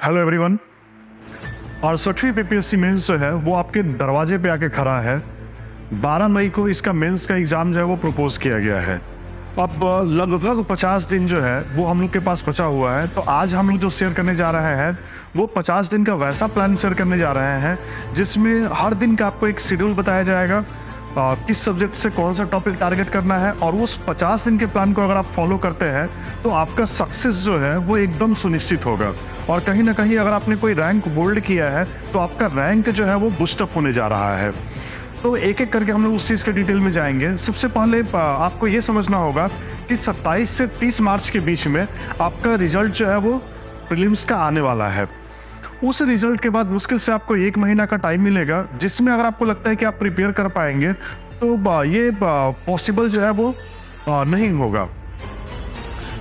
Hello everyone. 68वीं PPSC mains जो है वो आपके दरवाजे पे आके खड़ा है। 12 मई को इसका मेंस का एग्ज़ाम जो है वो प्रपोज किया गया है। अब लगभग 50 दिन जो है वो हम लोग के पास बचा हुआ है। तो आज हम लोग जो शेयर करने जा रहे हैं वो 50 दिन का वैसा प्लान शेयर करने जा रहे हैं जिसमें हर दिन का आपको एक शेड्यूल बताया जाएगा, किस सब्जेक्ट से कौन सा टॉपिक टारगेट करना है, और उस 50 दिन के प्लान को अगर आप फॉलो करते हैं तो आपका सक्सेस जो है वो एकदम सुनिश्चित होगा। और कहीं ना कहीं अगर आपने कोई रैंक होल्ड किया है तो आपका रैंक जो है वो बूस्टअप होने जा रहा है। तो एक एक करके हम लोग उस चीज़ के डिटेल में जाएंगे। सबसे पहले आपको ये समझना होगा कि 27 से 30 मार्च के बीच में आपका रिजल्ट जो है वो प्रीलिम्स का आने वाला है। उस रिजल्ट के बाद मुश्किल से आपको 1 महीना का टाइम मिलेगा, जिसमें अगर आपको लगता है कि आप प्रिपेयर कर पाएंगे तो ये पॉसिबल जो है वो नहीं होगा।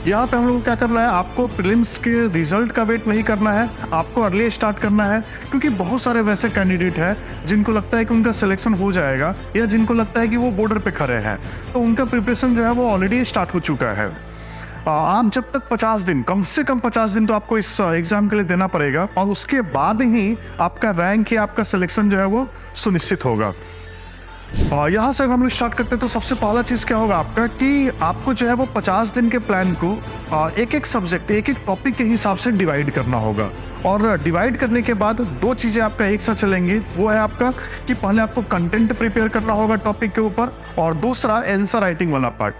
यहाँ पे हम लोग को क्या करना है, आपको प्रीलिम्स के रिजल्ट का वेट नहीं करना है, आपको अर्ली स्टार्ट करना है। क्योंकि बहुत सारे वैसे कैंडिडेट हैं जिनको लगता है कि उनका सिलेक्शन हो जाएगा या जिनको लगता है कि वो बॉर्डर पे खड़े हैं, तो उनका प्रिपरेशन जो है वो ऑलरेडी स्टार्ट हो चुका है। आप जब तक 50 दिन, कम से कम 50 दिन तो आपको इस एग्ज़ाम के लिए देना पड़ेगा, और उसके बाद ही आपका रैंक या आपका सिलेक्शन जो है वो सुनिश्चित होगा। यहाँ से अगर हम लोग स्टार्ट करते हैं तो सबसे पहला चीज़ क्या होगा आपका कि आपको जो है वो 50 दिन के प्लान को एक एक सब्जेक्ट, एक एक टॉपिक के हिसाब से डिवाइड करना होगा। और डिवाइड करने के बाद दो चीज़ें आपका एक साथ चलेंगी। वो है आपका कि पहले आपको कंटेंट प्रिपेयर करना होगा टॉपिक के ऊपर, और दूसरा आंसर राइटिंग वाला पार्ट।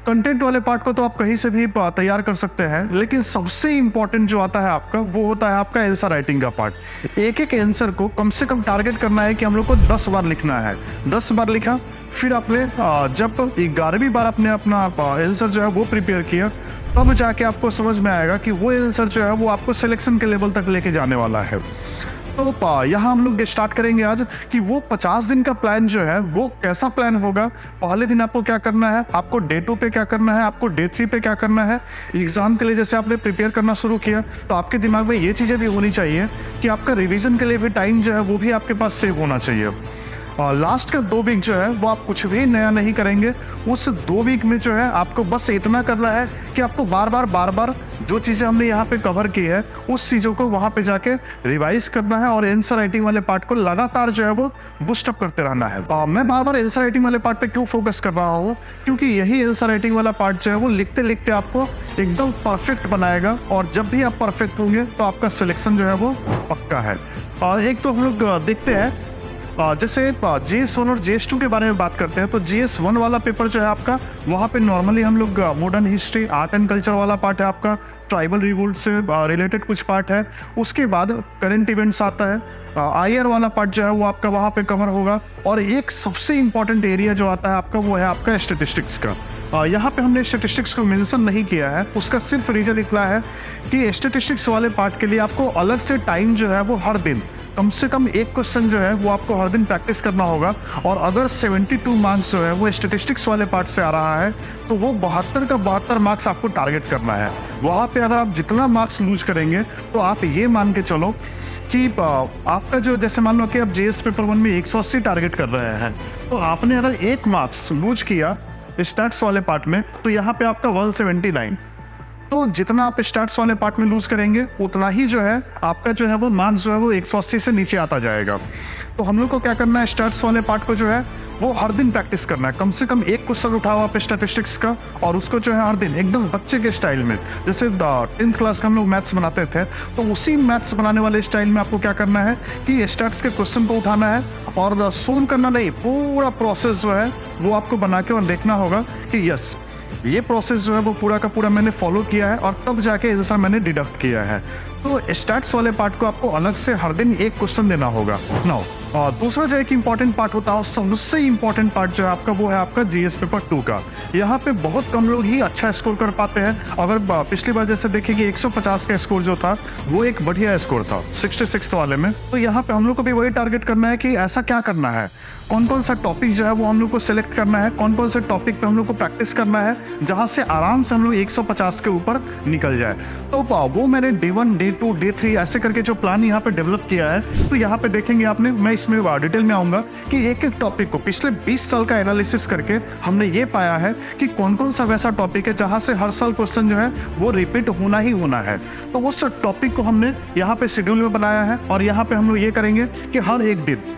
कंटेंट वाले पार्ट को तो आप कहीं से भी तैयार कर सकते हैं, लेकिन सबसे इंपॉर्टेंट जो आता है आपका वो होता है आपका आंसर राइटिंग का पार्ट। एक एक आंसर को कम से कम टारगेट करना है कि हम लोग को 10 बार लिखना है। 10 बार लिखा, फिर आपने जब 11वीं बार आपने अपना आंसर जो है वो प्रिपेयर किया, तब जाके आपको समझ में आएगा कि वो आंसर जो है वो आपको सिलेक्शन के लेवल तक लेके जाने वाला है। तो यहाँ हम लोग स्टार्ट करेंगे आज कि वो 50 दिन का प्लान जो है वो कैसा प्लान होगा। पहले दिन आपको क्या करना है, आपको डे 2 पे क्या करना है, आपको डे 3 पे क्या करना है। एग्ज़ाम के लिए जैसे आपने प्रिपेयर करना शुरू किया तो आपके दिमाग में ये चीज़ें भी होनी चाहिए कि आपका रिवीजन के लिए भी टाइम जो है वो भी आपके पास सेव होना चाहिए। और लास्ट का 2 वीक जो है वो आप कुछ भी नया नहीं करेंगे। उस 2 वीक में जो है आपको बस इतना करना है कि आपको बार बार जो चीज़ें हमने यहाँ पे कवर की है उस चीज़ों को वहाँ पे जाके रिवाइज करना है, और आंसर राइटिंग वाले पार्ट को लगातार जो है वो बूस्टअप करते रहना है। मैं बार बार आंसर राइटिंग वाले पार्ट पे क्यों फोकस कर रहा हूँ, क्योंकि यही आंसर राइटिंग वाला पार्ट जो है वो लिखते लिखते आपको एकदम परफेक्ट बनाएगा, और जब भी आप परफेक्ट होंगे तो आपका सिलेक्शन जो है वो पक्का है। और एक तो हम लोग देखते हैं जैसे GS1 और GS2 के बारे में बात करते हैं, तो GS1 वाला पेपर जो है आपका, वहाँ पे नॉर्मली हम लोग modern history, art and culture वाला पार्ट है आपका, ट्राइबल रिवोल्ट से रिलेटेड कुछ पार्ट है। उसके बाद करंट इवेंट्स आता है। IR वाला पार्ट जो है वो आपका वहाँ पे कवर होगा। और एक सबसे इंपॉर्टेंट एरिया जो आता है आपका वो है आपका स्टेटिस्टिक्स का। यहाँ पे हमने स्टेटिस्टिक्स को मेंशन नहीं किया है, उसका सिर्फ रीज़न इतना है कि स्टेटिस्टिक्स वाले पार्ट के लिए आपको अलग से टाइम जो है वो हर दिन कम से कम एक क्वेश्चन जो है वो आपको हर दिन प्रैक्टिस करना होगा। और अगर 72 मार्क्स जो है वो स्टेटिस्टिक्स वाले पार्ट से आ रहा है तो वो 72 का 72 मार्क्स आपको टारगेट करना है। वहाँ पे अगर आप जितना मार्क्स लूज करेंगे तो आप ये मान के चलो कि आपका जो, जैसे मान लो कि आप GS पेपर 1 में 180 टारगेट कर रहे हैं, तो आपने अगर 1 मार्क्स लूज किया स्टैट्स वाले पार्ट में तो यहाँ पे आपका 179। तो जितना आप स्टार्ट्स वाले पार्ट में लूज करेंगे उतना ही जो है आपका जो है वो मार्क्स जो है वो 180 से नीचे आता जाएगा। तो हम लोग को क्या करना है, स्टार्ट्स वाले पार्ट को जो है वो हर दिन प्रैक्टिस करना है। कम से कम एक क्वेश्चन उठाओ आप स्टैटिस्टिक्स का, और उसको जो है हर दिन एकदम बच्चे के स्टाइल में, जैसे 10th क्लास का हम लोग मैथ्स बनाते थे, तो उसी मैथ्स बनाने वाले स्टाइल में आपको क्या करना है कि स्टार्ट्स के क्वेश्चन को उठाना है, और सोल्व करना नहीं, पूरा प्रोसेस जो है वो आपको बना के और देखना होगा कि यस ये प्रोसेस जो है वो पूरा का पूरा मैंने फॉलो किया है, और तब जाके आंसर मैंने डिडक्ट किया है। तो स्टैट्स वाले पार्ट को आपको अलग से हर दिन एक क्वेश्चन देना होगा। नाउ दूसरा जो एक इंपॉर्टेंट पार्ट होता है, और सबसे इंपॉर्टेंट पार्ट जो है आपका वो है आपका GS पेपर 2 का। यहाँ पे बहुत कम लोग ही अच्छा स्कोर कर पाते हैं। अगर पिछली बार जैसे देखें कि 150 का स्कोर जो था वो एक बढ़िया स्कोर था 66 वाले में। तो यहाँ पे हम लोग को भी वही टारगेट करना है कि ऐसा क्या करना है, कौन कौन सा टॉपिक जो है वो हम लोग को सिलेक्ट करना है, कौन कौन से टॉपिक पे हम लोग को प्रैक्टिस करना है, जहाँ से आराम से हम लोग 150 के ऊपर निकल जाए। तो वो मैंने डे 1, डे 2, डे 3 ऐसे करके जो प्लान यहाँ पे डेवलप किया है, तो यहाँ पे देखेंगे आपने, मैं इसमें डिटेल में आऊँगा कि एक-एक टॉपिक को पिछले 20 साल का एनालिसिस करके हमने ये पाया है कि कौन-कौन सा वैसा टॉपिक है जहाँ से हर साल क्वेश्चन जो है वो रिपीट होना ही होना है। तो उस टॉपिक को हमने यहाँ पे शेड्यूल में बनाया है और यहाँ पे हम लोग ये करेंगे कि हर एक दिन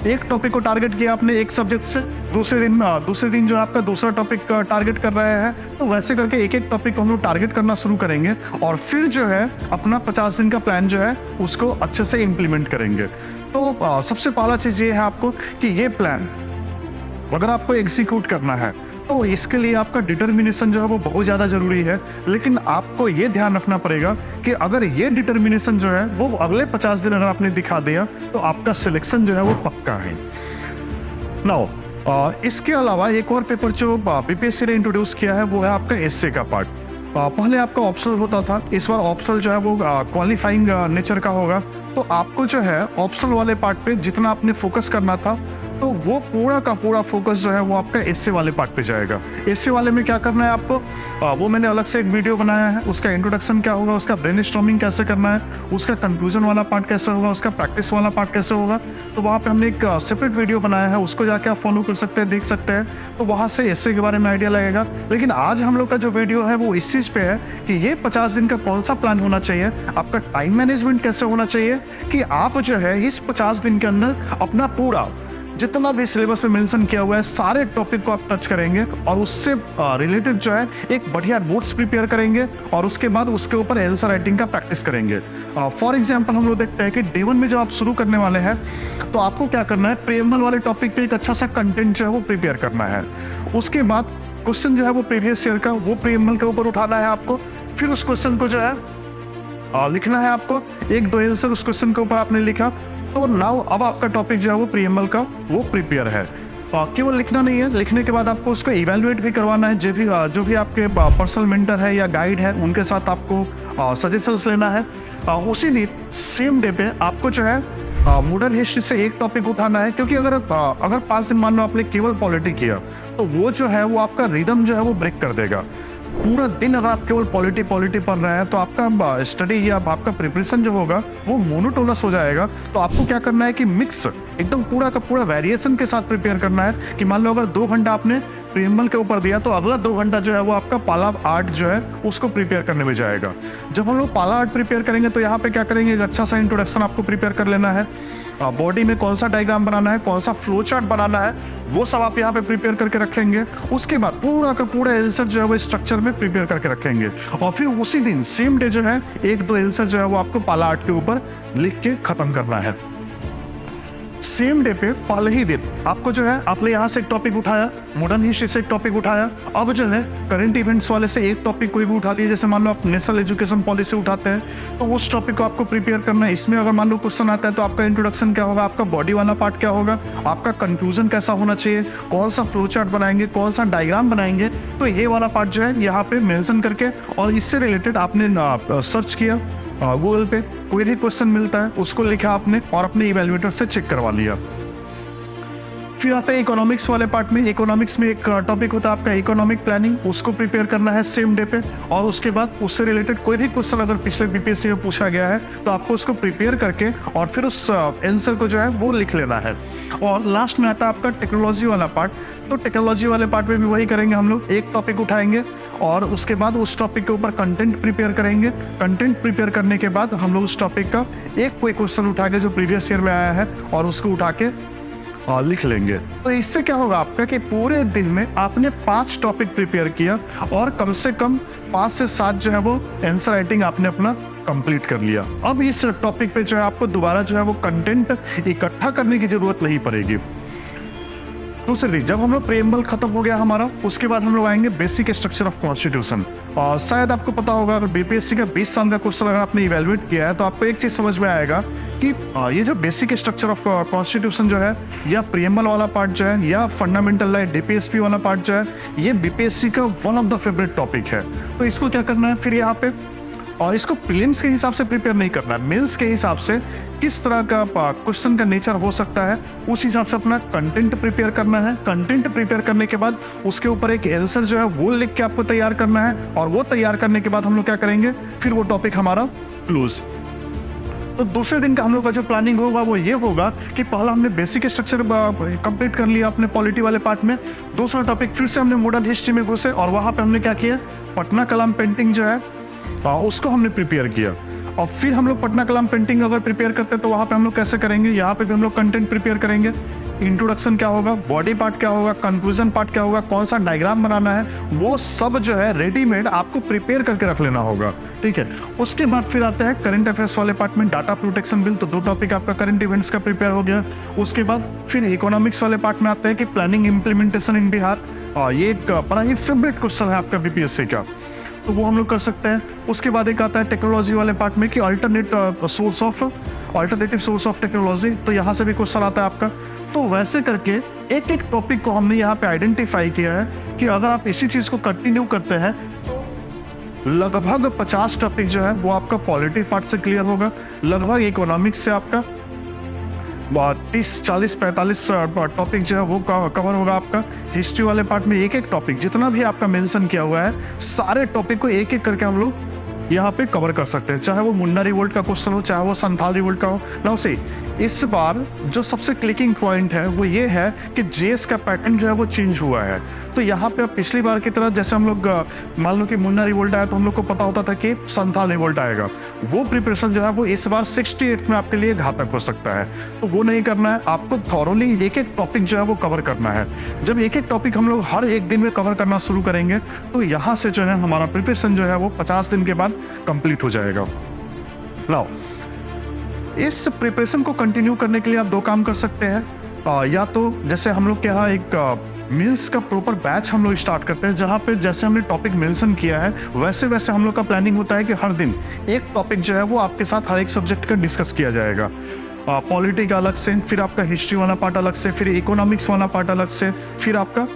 एक टॉपिक को टारगेट किया आपने एक सब्जेक्ट से, दूसरे दिन जो आपका दूसरा टॉपिक टारगेट कर रहे हैं, तो वैसे करके एक-एक टॉपिक को हम लोग टारगेट करना शुरू करेंगे और फिर जो है अपना 50 दिन का प्लान जो है उसको अच्छे से इम्प्लीमेंट करेंगे। तो सबसे पहला चीज़ ये है आपको कि ये प्लान अगर आपको एग्जीक्यूट करना है तो इसके लिए आपका डिटर्मिनेशन जो है वो बहुत ज़्यादा ज़रूरी है। लेकिन आपको ये ध्यान रखना पड़ेगा कि अगर ये डिटर्मिनेशन जो है वो अगले 50 दिन अगर आपने दिखा दिया तो आपका सिलेक्शन जो है वो पक्का है। नाउ इसके अलावा एक और पेपर जो बीपीएससी ने इंट्रोड्यूस किया है वो है आपका एसए का पार्ट। पहले आपका ऑप्शनल होता था, इस बार ऑप्शनल जो है वो क्वालिफाइंग नेचर का होगा। तो आपको जो है ऑप्शनल वाले पार्ट पे जितना आपने फोकस करना था तो वो पूरा का पूरा फोकस जो है वो आपका एसए वाले पार्ट पे जाएगा। एसए वाले में क्या करना है आपको, वो मैंने अलग से एक वीडियो बनाया है, उसका इंट्रोडक्शन क्या होगा, उसका ब्रेनस्टॉर्मिंग कैसे करना है, उसका कंक्लूजन वाला पार्ट कैसे होगा, उसका प्रैक्टिस वाला पार्ट कैसे होगा। तो वहाँ पे हमने एक सेपरेट वीडियो बनाया है, उसको जाके आप फॉलो कर सकते हैं, देख सकते हैं। तो वहाँ से एसए के बारे में आइडिया लगेगा। लेकिन आज हम लोग का जो वीडियो है वो इस चीज़ पे है कि ये 50 दिन का कौन सा प्लान होना चाहिए, आपका टाइम मैनेजमेंट कैसे होना चाहिए कि आप जो है इस 50 दिन के अंदर अपना पूरा जितना भी सिलेबस में मेंशन किया हुआ है सारे टॉपिक को आप टच करेंगे और उससे रिलेटेड जो है एक बढ़िया नोट्स प्रिपेयर करेंगे और उसके बाद उसके ऊपर आंसर राइटिंग का प्रैक्टिस करेंगे। फॉर एग्जांपल हम लोग देखते हैं कि डे 1 में जब आप शुरू करने वाले हैं तो आपको क्या करना है, प्रीएम्बल वाले टॉपिक पे एक अच्छा सा कंटेंट जो है वो प्रिपेयर करना है। उसके बाद क्वेश्चन जो है वो प्रीवियस ईयर का वो प्रीएम्बल के ऊपर उठाना है आपको। फिर उस क्वेश्चन को जो है लिखना है आपको, एक दो आंसर उस क्वेश्चन के ऊपर आपने लिखा तो नाउ अब आपका टॉपिक जो है वो प्रीएम्बल का वो प्रिपेयर है। केवल लिखना नहीं है, लिखने के बाद आपको उसको इवैल्यूएट भी करवाना है। जो भी आपके पर्सनल मेंटर है या गाइड है उनके साथ आपको सजेशंस लेना है। उसी दिन सेम डे पे आपको जो है मॉडर्न हिस्ट्री से एक टॉपिक उठाना है, क्योंकि अगर 5 दिन मान लो आपने केवल पॉलिटी किया तो वो जो है वो आपका रिदम जो है वो ब्रेक कर देगा। पूरा दिन अगर आप केवल पॉलिटी पढ़ रहे हैं तो आपका स्टडी या आपका प्रिपरेशन जो होगा वो मोनोटोनस हो जाएगा। तो आपको क्या करना है कि मिक्स एकदम पूरा का पूरा वेरिएशन के साथ प्रिपेयर करना है कि मान लो अगर 2 घंटा आपने प्रीएम्बल के ऊपर दिया तो अगला 2 घंटा जो है वो आपका पाला आर्ट जो है उसको प्रिपेयर करने में जाएगा। जब हम लोग पाला आर्ट प्रिपेयर करेंगे तो यहाँ पे क्या करेंगे, एक अच्छा सा इंट्रोडक्शन आपको प्रिपेयर कर लेना है। बॉडी में कौन सा डायग्राम बनाना है, कौन सा फ्लो चार्ट बनाना है, वो सब आप यहाँ पे प्रिपेयर करके रखेंगे। उसके बाद पूरा का पूरा आंसर जो है वो स्ट्रक्चर में प्रिपेयर करके रखेंगे और फिर उसी दिन सेम डे जो है 1-2 आंसर जो है वो आपको पाला आर्ट के ऊपर लिख के खत्म करना है। सेम डे पे पहले ही दिन आपको जो है आपने यहाँ से एक टॉपिक उठाया, मॉडर्न हिस्ट्री से एक टॉपिक उठाया, अब जो है करंट इवेंट्स वाले से एक टॉपिक कोई भी उठा लिया। जैसे मान लो आप नेशनल एजुकेशन पॉलिसी उठाते हैं तो उस टॉपिक को आपको प्रिपेयर करना है। इसमें अगर मान लो क्वेश्चन आता है तो आपका इंट्रोडक्शन क्या होगा, आपका बॉडी वाला पार्ट क्या होगा, आपका कंक्लूजन कैसा होना चाहिए, कौन सा फ्लो चार्ट बनाएंगे, कौन सा डायग्राम बनाएंगे। तो ये वाला पार्ट जो है यहाँ पे मेंशन करके और इससे रिलेटेड आपने सर्च किया गूगल पे, कोई भी क्वेश्चन मिलता है उसको लिखा आपने और अपने इवैल्यूएटर से चेक करवा लिया। फिर आता है इकोनॉमिक्स वाले पार्ट में। इकोनॉमिक्स में एक टॉपिक होता है आपका इकोनॉमिक प्लानिंग, उसको प्रिपेयर करना है सेम डे पे और उसके बाद उससे रिलेटेड कोई भी क्वेश्चन अगर पिछले बीपीएससी में पूछा गया है तो आपको उसको प्रिपेयर करके और फिर उस आंसर को जो है वो लिख लेना है। और लास्ट में आता है आपका टेक्नोलॉजी वाला पार्ट। तो टेक्नोलॉजी वाले पार्ट में भी वही करेंगे हम लोग, एक टॉपिक उठाएंगे और उसके बाद उस टॉपिक के ऊपर कंटेंट प्रिपेयर करेंगे। कंटेंट प्रिपेयर करने के बाद हम लोग उस टॉपिक का एक कोई क्वेश्चन उठा के जो प्रीवियस ईयर में आया है और उसको उठा के लिख लेंगे। तो इससे क्या होगा आपका कि पूरे दिन में आपने 5 टॉपिक प्रिपेयर किया और कम से कम 5 से 7 जो है वो आंसर राइटिंग आपने अपना कंप्लीट कर लिया। अब इस टॉपिक पे जो है आपको दोबारा जो है वो कंटेंट इकट्ठा करने की जरूरत नहीं पड़ेगी। दूसरे दिन जब हम लोग प्रीएम्बल खत्म हो गया हमारा, उसके बाद हम लोग आएंगे बेसिक स्ट्रक्चर ऑफ कॉन्स्टिट्यूशन। और शायद आपको पता होगा अगर बीपीएससी का 20 साल का क्वेश्चन अगर आपने इवैल्यूएट किया है तो आपको एक चीज समझ में आएगा कि ये जो बेसिक स्ट्रक्चर ऑफ कॉन्स्टिट्यूशन जो है या प्रीएम्बल वाला पार्ट जो है या फंडामेंटल राइट डीपीएसपी वाला पार्ट जो है ये बीपीएससी का one of the favourite topic है। तो इसको क्या करना है फिर यहाँ पे, और इसको प्रीलिम्स के हिसाब से प्रिपेयर नहीं करना है, मेंस के हिसाब से किस तरह का क्वेश्चन का नेचर हो सकता है उस हिसाब से अपना कंटेंट प्रिपेयर करना है। कंटेंट प्रिपेयर करने के बाद उसके ऊपर एक आंसर जो है वो लिख के आपको तैयार करना है और वो तैयार करने के बाद हम लोग क्या करेंगे, फिर वो टॉपिक हमारा क्लोज। तो दूसरे दिन का हम लोग का जो प्लानिंग होगा वो ये होगा कि पहला हमने बेसिक स्ट्रक्चर कंप्लीट कर लिया अपने पॉलिटी वाले पार्ट में। दूसरा टॉपिक फिर से हमने मॉडर्न हिस्ट्री में घुसे और वहाँ पे हमने क्या किया, पटना कलाम पेंटिंग जो है उसको हमने प्रिपेयर किया। और फिर हम लोग पटना कलाम पेंटिंग अगर प्रिपेयर करते हैं तो वहाँ पे हम लोग कैसे करेंगे, यहाँ पे भी हम लोग कंटेंट प्रिपेयर करेंगे। इंट्रोडक्शन क्या होगा, बॉडी पार्ट क्या होगा, कंक्लूजन पार्ट क्या होगा, कौन सा डायग्राम बनाना है, वो सब जो है रेडीमेड आपको प्रिपेयर करके रख लेना होगा, ठीक है। उसके बाद फिर आता है करंट अफेयर्स वाले पार्ट में डाटा प्रोटेक्शन बिल, तो 2 टॉपिक आपका करंट इवेंट्स का प्रिपेयर हो गया। उसके बाद फिर इकोनॉमिक्स वाले पार्ट में आता है कि प्लानिंग इम्प्लीमेंटेशन इन बिहार, ये एक बड़ा ही फेवरेट क्वेश्चन है आपका बीपीएससी का, तो वो हम लोग कर सकते हैं। उसके बाद एक आता है टेक्नोलॉजी वाले पार्ट में कि अल्टरनेटिव सोर्स ऑफ टेक्नोलॉजी, तो यहाँ से भी क्वेश्चन आता है आपका। तो वैसे करके एक एक टॉपिक को हमने यहाँ पे आइडेंटिफाई किया है कि अगर आप इसी चीज़ को कंटिन्यू करते हैं तो लगभग 50 टॉपिक जो है वो आपका पॉलिटी पार्ट से क्लियर होगा, लगभग इकोनॉमिक्स से आपका 30, 40, 45 टॉपिक जो है वो कवर होगा आपका। हिस्ट्री वाले पार्ट में एक एक टॉपिक जितना भी आपका मेंशन किया हुआ है सारे टॉपिक को एक एक करके हम लोग यहाँ पे कवर कर सकते हैं, चाहे वो मुन्ना रिवोल्ट का क्वेश्चन हो, चाहे वो संथाल रिवोल्ट का हो ना। उसे इस बार जो सबसे क्लिकिंग पॉइंट है वो ये है कि जीएस का पैटर्न जो है वो चेंज हुआ है। तो यहाँ पे पिछली बार की तरह जैसे हम लोग मान लो कि मुन्ना रिवोल्ट आया तो हम लोग को पता होता था कि संथाल रिवोल्ट आएगा, वो प्रिपरेशन जो है वो इस बार 68 में आपके लिए घातक हो सकता है। तो वो नहीं करना है, आपको थॉरोली एक एक टॉपिक जो है वो कवर करना है। जब एक एक टॉपिक हम लोग हर एक दिन में कवर करना शुरू करेंगे तो यहाँ से जो है हमारा प्रिपरेशन जो है वो 50 दिन के बाद कंप्लीट हो जाएगा। नाउ इस प्रिपरेशन को कंटिन्यू करने के लिए आप 2 काम कर सकते हैं, या तो जैसे हम लोग के यहाँ एक मेंस का प्रॉपर बैच हम लोग स्टार्ट करते हैं, जहाँ पे जैसे हमने टॉपिक मेंशन किया है वैसे वैसे हम लोग का प्लानिंग होता है कि हर दिन एक टॉपिक जो है वो आपके साथ हर एक सब्जेक्ट का डिस्कस किया जाएगा। पॉलिटी का अलग से, फिर आपका हिस्ट्री वाला पार्ट अलग से, फिर इकोनॉमिक्स वाला पार्ट अलग से, फिर आपका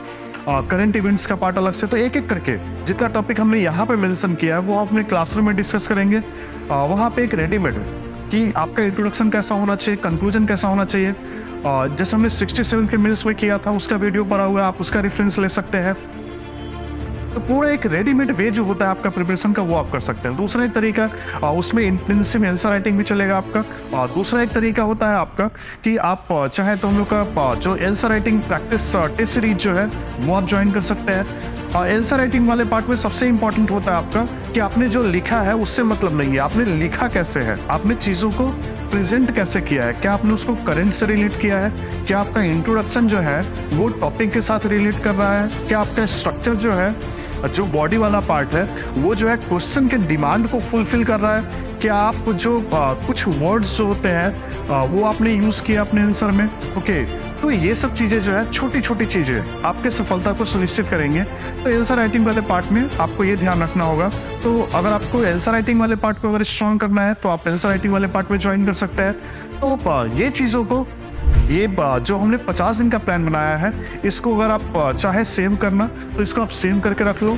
करंट इवेंट्स का पार्ट अलग से। तो एक एक करके जितना टॉपिक हमने यहाँ पे मेंशन किया है वो अपने क्लासरूम में डिस्कस करेंगे। वहाँ पे एक रेडीमेड कि आपका इंट्रोडक्शन कैसा होना चाहिए, कंक्लूजन कैसा होना चाहिए, जैसे हमने 67 के मिनट्स में किया था उसका वीडियो पड़ा हुआ है, आप उसका रेफरेंस ले सकते हैं। तो पूरा एक रेडीमेड वे जो होता है आपका प्रिपरेशन का वो आप कर सकते हैं। दूसरा एक तरीका उसमें इंटेंसिव आंसर राइटिंग भी चलेगा आपका। दूसरा एक तरीका होता है आपका कि आप चाहे तो हम लोग का जो answer writing practice test series जो है वो आप ज्वाइन कर सकते हैं। आंसर राइटिंग वाले पार्ट में सबसे इंपॉर्टेंट होता है आपका कि आपने जो लिखा है उससे मतलब नहीं है, आपने लिखा कैसे है, आपने चीज़ों को प्रेजेंट कैसे किया है, क्या आपने उसको करंट से रिलेट किया है, क्या आपका इंट्रोडक्शन जो है वो टॉपिक के साथ रिलेट कर रहा है, क्या आपका स्ट्रक्चर जो है, जो बॉडी वाला पार्ट है वो जो है क्वेश्चन के डिमांड को फुलफिल कर रहा है, क्या आप जो कुछ वर्ड्स जो होते हैं वो आपने यूज़ किया अपने आंसर में। ओके, तो ये सब चीज़ें जो है छोटी छोटी चीज़ें आपके सफलता को सुनिश्चित करेंगे। तो आंसर राइटिंग वाले पार्ट में आपको ये ध्यान रखना होगा। तो अगर आपको आंसर राइटिंग वाले पार्ट को अगर स्ट्रॉन्ग करना है तो आप आंसर राइटिंग वाले पार्ट में ज्वाइन कर सकते हैं। तो ये चीज़ों को जो हमने 50 दिन का प्लान बनाया है इसको अगर आप चाहे सेव करना तो इसको आप सेव करके रख लो।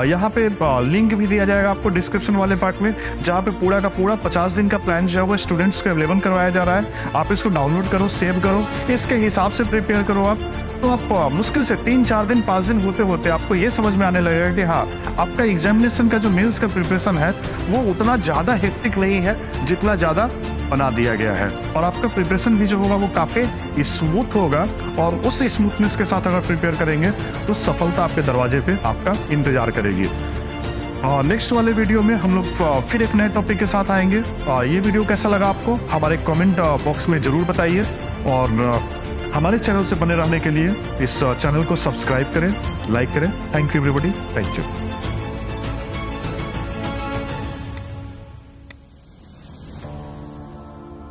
यहाँ पे लिंक भी दिया जाएगा आपको डिस्क्रिप्शन वाले पार्ट में, जहाँ पे पूरा का पूरा 50 दिन का प्लान जो है वो स्टूडेंट्स को अवेलेबल करवाया जा रहा है। आप इसको डाउनलोड करो, सेव करो, इसके हिसाब से प्रिपेयर करो आप। तो आप मुश्किल से 3-4 दिन 5 दिन होते होते आपको ये समझ में आने लगेगा कि हाँ आपका एग्जामिनेशन का जो मेंस का प्रिपरेशन है वो उतना ज़्यादा हेक्टिक नहीं है जितना ज़्यादा बना दिया गया है, और आपका प्रिपरेशन भी जो होगा वो काफ़ी स्मूथ होगा। और उस स्मूथनेस के साथ अगर प्रिपेयर करेंगे तो सफलता आपके दरवाजे पे आपका इंतजार करेगी। नेक्स्ट वाले वीडियो में हम लोग फिर एक नए टॉपिक के साथ आएंगे। ये वीडियो कैसा लगा आपको हमारे कमेंट बॉक्स में ज़रूर बताइए, और हमारे चैनल से बने रहने के लिए इस चैनल को सब्सक्राइब करें, लाइक करें। Thank you everybody, thank you.